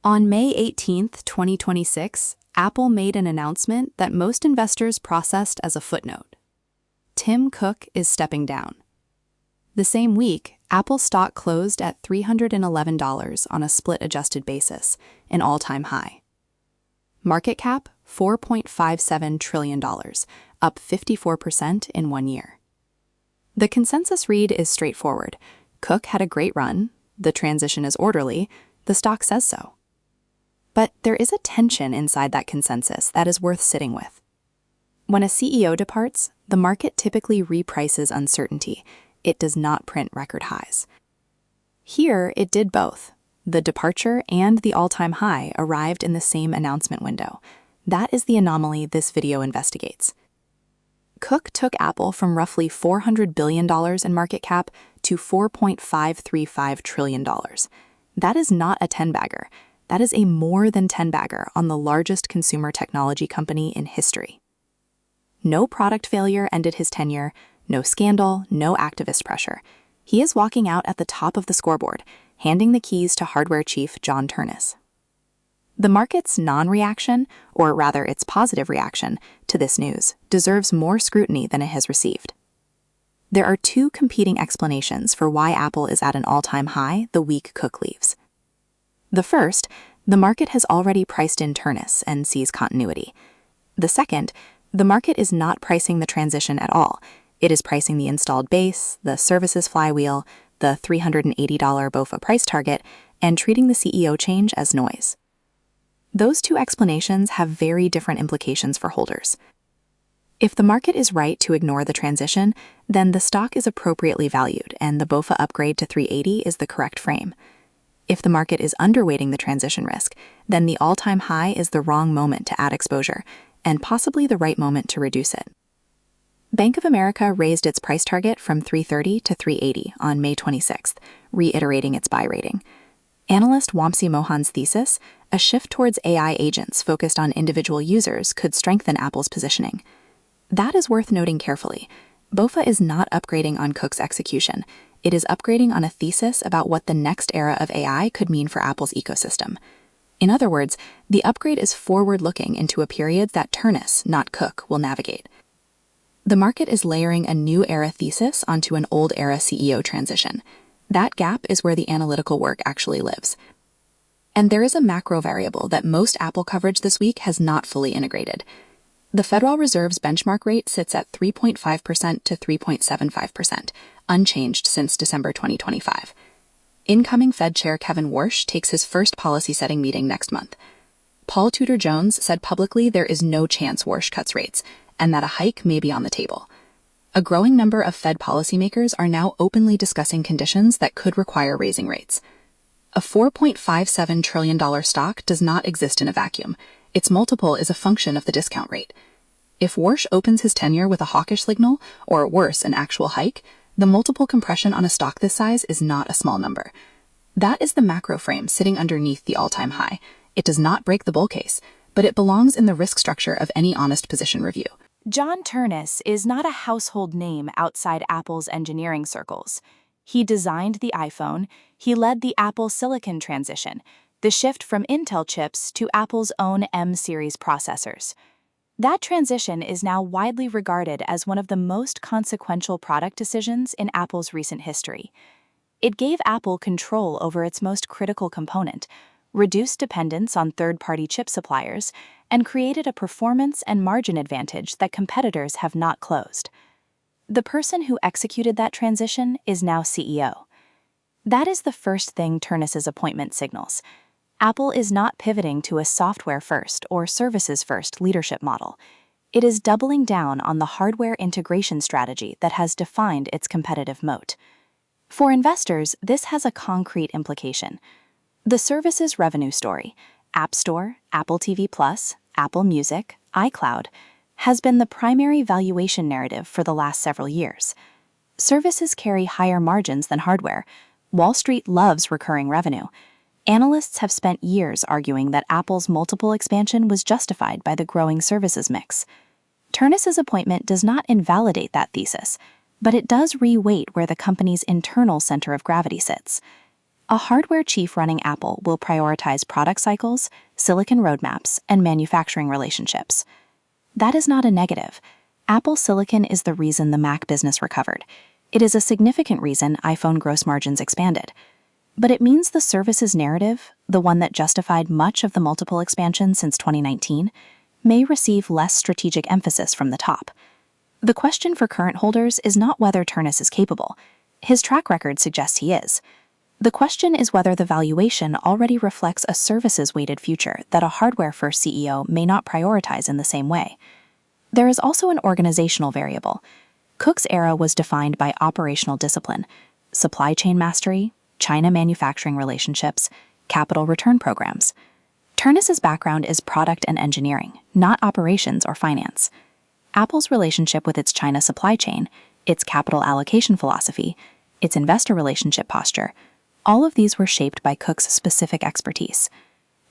On May 18, 2026, Apple made an announcement that most investors processed as a footnote. Tim Cook is stepping down. The same week, Apple stock closed at $311 on a split-adjusted basis, an all-time high. Market cap, $4.57 trillion, up 54% in 1 year. The consensus read is straightforward. Cook had a great run, the transition is orderly, the stock says so. But there is a tension inside that consensus that is worth sitting with. When a CEO departs, the market typically reprices uncertainty. It does not print record highs. Here, it did both. The departure and the all-time high arrived in the same announcement window. That is the anomaly this video investigates. Cook took Apple from roughly $400 billion in market cap to $4.535 trillion. That is not a 10-bagger. That is a more than 10-bagger on the largest consumer technology company in history. No product failure ended his tenure, no scandal, no activist pressure. He is walking out at the top of the scoreboard, handing the keys to hardware chief John Ternus. The market's non-reaction, or rather its positive reaction, to this news deserves more scrutiny than it has received. There are two competing explanations for why Apple is at an all-time high the week Cook leaves. The first, the market has already priced in Ternus and sees continuity. The second, the market is not pricing the transition at all. It is pricing the installed base, the services flywheel, the $380 BOFA price target, and treating the CEO change as noise. Those two explanations have very different implications for holders. If the market is right to ignore the transition, then the stock is appropriately valued and the BOFA upgrade to 380 is the correct frame. If the market is underweighting the transition risk, then the all-time high is the wrong moment to add exposure, and possibly the right moment to reduce it. Bank of America raised its price target from 330 to 380 on May 26th, reiterating its buy rating. Analyst Wamsi Mohan's thesis, a shift towards AI agents focused on individual users, could strengthen Apple's positioning. That is worth noting carefully. BOFA is not upgrading on Cook's execution. It is upgrading on a thesis about what the next era of AI could mean for Apple's ecosystem. In other words, the upgrade is forward-looking into a period that Ternus, not Cook, will navigate. The market is layering a new era thesis onto an old era CEO transition. That gap is where the analytical work actually lives. And there is a macro variable that most Apple coverage this week has not fully integrated. The Federal Reserve's benchmark rate sits at 3.5% to 3.75%, unchanged since December 2025. Incoming Fed Chair Kevin Warsh takes his first policy-setting meeting next month. Paul Tudor Jones said publicly there is no chance Warsh cuts rates, and that a hike may be on the table. A growing number of Fed policymakers are now openly discussing conditions that could require raising rates. A $4.57 trillion stock does not exist in a vacuum. Its multiple is a function of the discount rate. If Warsh opens his tenure with a hawkish signal, or worse, an actual hike, the multiple compression on a stock this size is not a small number. That is the macro frame sitting underneath the all-time high. It does not break the bull case, but it belongs in the risk structure of any honest position review. John Ternus is not a household name outside Apple's engineering circles. He designed the iPhone, he led the Apple Silicon transition, the shift from Intel chips to Apple's own M-series processors. That transition is now widely regarded as one of the most consequential product decisions in Apple's recent history. It gave Apple control over its most critical component, reduced dependence on third-party chip suppliers, and created a performance and margin advantage that competitors have not closed. The person who executed that transition is now CEO. That is the first thing Ternus's appointment signals. Apple is not pivoting to a software-first or services-first leadership model. It is doubling down on the hardware integration strategy that has defined its competitive moat. For investors, this has a concrete implication. The services revenue story, App Store, Apple TV+, Apple Music, iCloud, has been the primary valuation narrative for the last several years. Services carry higher margins than hardware. Wall Street loves recurring revenue. Analysts have spent years arguing that Apple's multiple expansion was justified by the growing services mix. Ternus's appointment does not invalidate that thesis, but it does re-weight where the company's internal center of gravity sits. A hardware chief running Apple will prioritize product cycles, silicon roadmaps, and manufacturing relationships. That is not a negative. Apple silicon is the reason the Mac business recovered. It is a significant reason iPhone gross margins expanded. But it means the services narrative, the one that justified much of the multiple expansion since 2019, may receive less strategic emphasis from the top. The question for current holders is not whether Ternus is capable. His track record suggests he is. The question is whether the valuation already reflects a services-weighted future that a hardware-first CEO may not prioritize in the same way. There is also an organizational variable. Cook's era was defined by operational discipline, supply chain mastery, China manufacturing relationships, capital return programs. Ternus's background is product and engineering, not operations or finance. Apple's relationship with its China supply chain, its capital allocation philosophy, its investor relationship posture, all of these were shaped by Cook's specific expertise.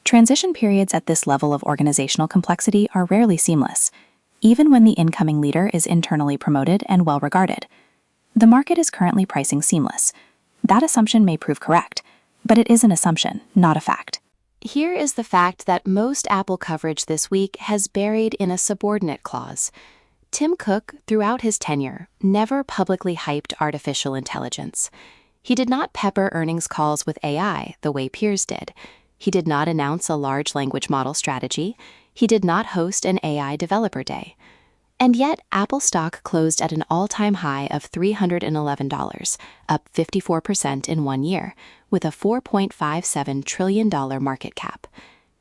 Transition periods at this level of organizational complexity are rarely seamless, even when the incoming leader is internally promoted and well regarded. The market is currently pricing seamless. That assumption may prove correct, but it is an assumption, not a fact. Here is the fact that most Apple coverage this week has buried in a subordinate clause. Tim Cook, throughout his tenure, never publicly hyped artificial intelligence. He did not pepper earnings calls with AI the way peers did. He did not announce a large language model strategy. He did not host an AI developer day. And yet, Apple stock closed at an all-time high of $311, up 54% in 1 year, with a $4.57 trillion market cap.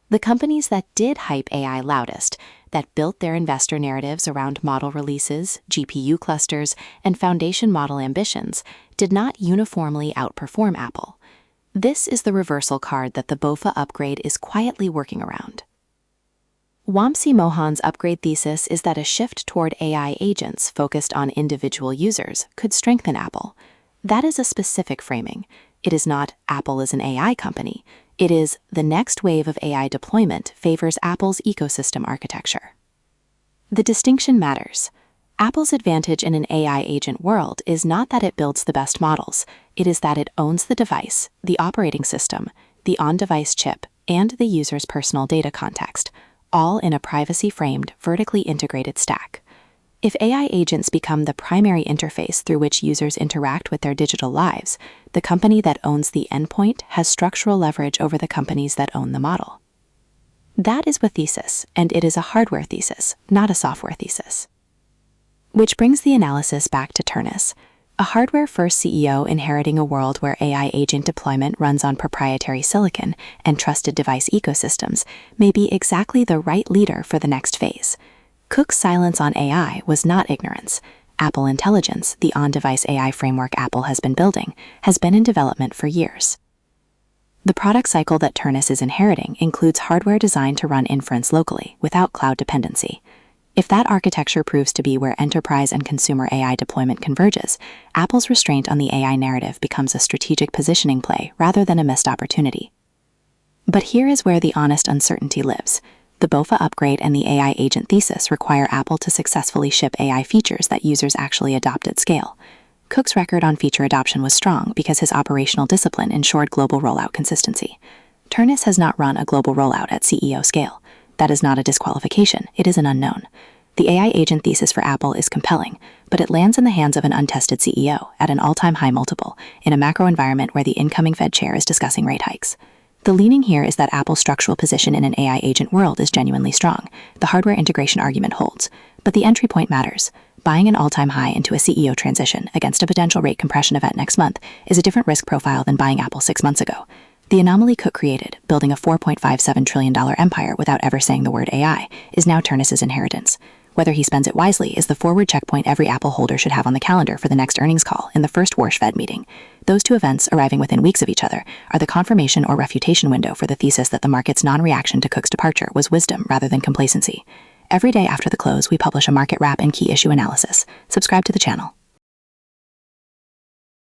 The companies that did hype AI loudest, that built their investor narratives around model releases, GPU clusters, and foundation model ambitions, did not uniformly outperform Apple. This is the reversal card that the BOFA upgrade is quietly working around. Wamsi Mohan's upgrade thesis is that a shift toward AI agents focused on individual users could strengthen Apple. That is a specific framing. It is not Apple is an AI company. It is the next wave of AI deployment favors Apple's ecosystem architecture. The distinction matters. Apple's advantage in an AI agent world is not that it builds the best models. It is that it owns the device, the operating system, the on-device chip, and the user's personal data context, all in a privacy-framed, vertically integrated stack. If AI agents become the primary interface through which users interact with their digital lives, the company that owns the endpoint has structural leverage over the companies that own the model. That is the thesis, and it is a hardware thesis, not a software thesis. Which brings the analysis back to Ternus, a hardware-first CEO inheriting a world where AI agent deployment runs on proprietary silicon and trusted device ecosystems may be exactly the right leader for the next phase. Cook's silence on AI was not ignorance. Apple Intelligence, the on-device AI framework Apple has been building, has been in development for years. The product cycle that Ternus is inheriting includes hardware designed to run inference locally, without cloud dependency. If that architecture proves to be where enterprise and consumer AI deployment converges, Apple's restraint on the AI narrative becomes a strategic positioning play rather than a missed opportunity. But here is where the honest uncertainty lives. The BOFA upgrade and the AI agent thesis require Apple to successfully ship AI features that users actually adopt at scale. Cook's record on feature adoption was strong because his operational discipline ensured global rollout consistency. Ternus has not run a global rollout at CEO scale. That is not a disqualification, it is an unknown. The AI agent thesis for Apple is compelling, but it lands in the hands of an untested CEO at an all-time high multiple in a macro environment where the incoming Fed chair is discussing rate hikes. The leaning here is that Apple's structural position in an AI agent world is genuinely strong. The hardware integration argument holds, but the entry point matters. Buying an all-time high into a CEO transition against a potential rate compression event next month is a different risk profile than buying Apple 6 months ago. The anomaly Cook created, building a $4.57 trillion empire without ever saying the word AI, is now Ternus's inheritance. Whether he spends it wisely is the forward checkpoint every Apple holder should have on the calendar for the next earnings call in the first Warsh Fed meeting. Those two events, arriving within weeks of each other, are the confirmation or refutation window for the thesis that the market's non-reaction to Cook's departure was wisdom rather than complacency. Every day after the close, we publish a market wrap and key issue analysis. Subscribe to the channel.